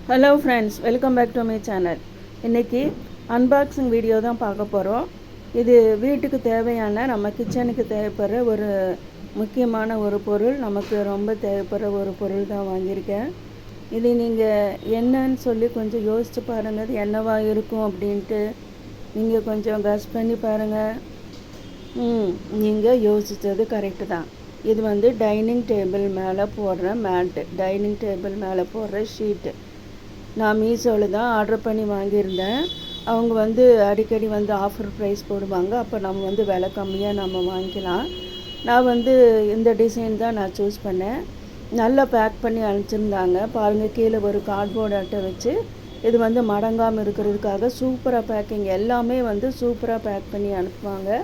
Hello friends, welcome back to my channel. இன்றைக்கி unboxing video தான் பார்க்க போகிறோம். இது வீட்டுக்கு தேவையான நம்ம கிச்சனுக்கு தேவைப்படுற ஒரு முக்கியமான ஒரு பொருள், நமக்கு ரொம்ப தேவைப்படுற ஒரு பொருள் தான் வாங்கியிருக்கேன். இது நீங்கள் என்னன்னு சொல்லி கொஞ்சம் யோசித்து பாருங்கள், அது என்னவா இருக்கும் அப்படின்ட்டு நீங்கள் கொஞ்சம் கஸ் பண்ணி பாருங்கள். நீங்கள் யோசித்தது கரெக்டு தான். இது வந்து டைனிங் டேபிள் மேலே போடுற மேட்டு, டைனிங் டேபிள் மேலே போடுற ஷீட்டு. நான் மீஷோவில் தான் ஆர்டர் பண்ணி வாங்கியிருந்தேன். அவங்க வந்து அடிக்கடி வந்து ஆஃபர் ப்ரைஸ் போடுவாங்க, அப்போ நம்ம வந்து விலை கம்மியாக நம்ம வாங்கிக்கலாம். நான் வந்து இந்த டிசைன் தான் நான் சூஸ் பண்ணேன். நல்லா பேக் பண்ணி அனுப்பிச்சிருந்தாங்க. பாருங்கள், கீழே ஒரு கார்ட்போர்டு அட்டை வச்சு இது வந்து மடங்காமல் இருக்கிறதுக்காக சூப்பராக பேக்கிங், எல்லாமே வந்து சூப்பராக பேக் பண்ணி அனுப்புவாங்க.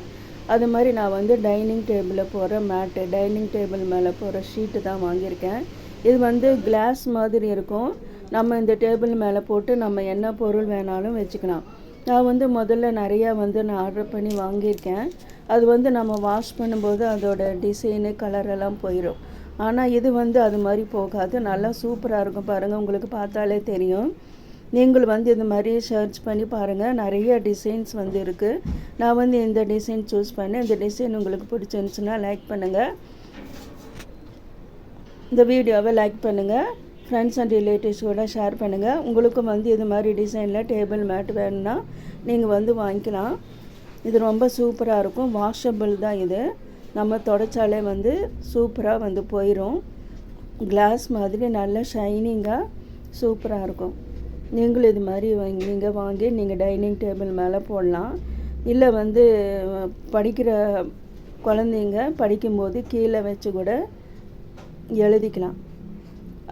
அது மாதிரி நான் வந்து டைனிங் டேபிளில் போகிற மேட்டு, டைனிங் டேபிள் மேலே போகிற ஷீட்டு தான் வாங்கியிருக்கேன். இது வந்து கிளாஸ் மாதிரி இருக்கும். நம்ம இந்த டேபிள் மேலே போட்டு நம்ம என்ன பொருள் வேணாலும் வச்சுக்கலாம். நான் வந்து முதல்ல நிறையா வந்து நான் ஆர்டர் பண்ணி வாங்கியிருக்கேன். அது வந்து நம்ம வாஷ் பண்ணும்போது அதோட டிசைனு கலரெல்லாம் போயிடும். ஆனால் இது வந்து அது மாதிரி போகாது, நல்லா சூப்பராக இருக்கும். பாருங்கள், உங்களுக்கு பார்த்தாலே தெரியும். நீங்கள் வந்து இது மாதிரி சர்ச் பண்ணி பாருங்கள், நிறைய டிசைன்ஸ் வந்து இருக்குது. நான் வந்து இந்த டிசைன் சூஸ் பண்ணேன். இந்த டிசைன் உங்களுக்கு பிடிச்சிருந்துச்சுன்னா லைக் பண்ணுங்கள், இந்த வீடியோவை லைக் பண்ணுங்கள், ஃப்ரெண்ட்ஸ் அண்ட் ரிலேட்டிவ்ஸோட ஷேர் பண்ணுங்கள். உங்களுக்கும் வந்து இது மாதிரி டிசைனில் டேபிள் மேட் வேணும்னா நீங்கள் வந்து வாங்கிக்கலாம். இது ரொம்ப சூப்பராக இருக்கும். வாஷபிள் தான் இது, நம்ம தொடச்சாலே வந்து சூப்பராக வந்து போயிடும். கிளாஸ் மாதிரி நல்ல ஷைனிங்காக சூப்பராக இருக்கும். நீங்களும் இது மாதிரி நீங்கள் வாங்கி நீங்கள் டைனிங் டேபிள் மேலே போடலாம். இல்லை வந்து படிக்கிற குழந்தைங்க படிக்கும்போது கீழே வச்சு கூட எழுதிக்கலாம்.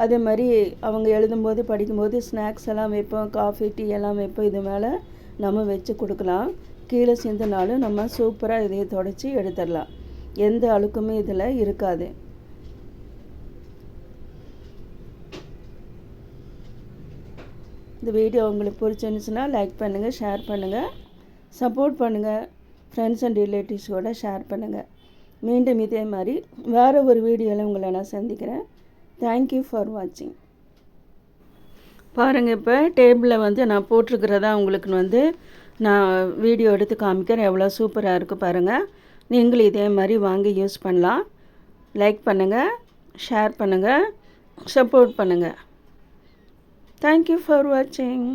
அதே மாதிரி அவங்க எழுதும்போது படிக்கும்போது ஸ்நாக்ஸ் எல்லாம் வைப்போம், காஃபி டீ எல்லாம் வைப்போம், இது மேலே நம்ம வச்சு கொடுக்கலாம். கீழே சிந்தினாலும் நம்ம சூப்பராக இதையை தொடச்சி எடுத்துடலாம். எந்த அழுக்குமே இதில் இருக்காது. இந்த வீடியோ உங்களுக்கு பிடிச்சிருந்துச்சுன்னா லைக் பண்ணுங்கள், ஷேர் பண்ணுங்கள், சப்போர்ட் பண்ணுங்கள், ஃப்ரெண்ட்ஸ் அண்ட் ரிலேட்டிவ்ஸோடு ஷேர் பண்ணுங்கள். மீண்டும் இதே மாதிரி வேறு ஒரு வீடியோவில் உங்களை நான் சந்திக்கிறேன். தேங்க்யூ ஃபார் வாட்சிங். பாருங்கள், இப்போ டேபிளில் வந்து நான் போட்டிருக்கிறதா உங்களுக்கு வந்து நான் வீடியோ எடுத்து காமிக்கிறேன். எவ்வளோ சூப்பராக இருக்குது பாருங்கள். நீங்களும் இதே மாதிரி வாங்கி யூஸ் பண்ணலாம். லைக் பண்ணுங்கள், ஷேர் பண்ணுங்கள், சப்போர்ட் பண்ணுங்கள். தேங்க்யூ ஃபார் வாட்சிங்.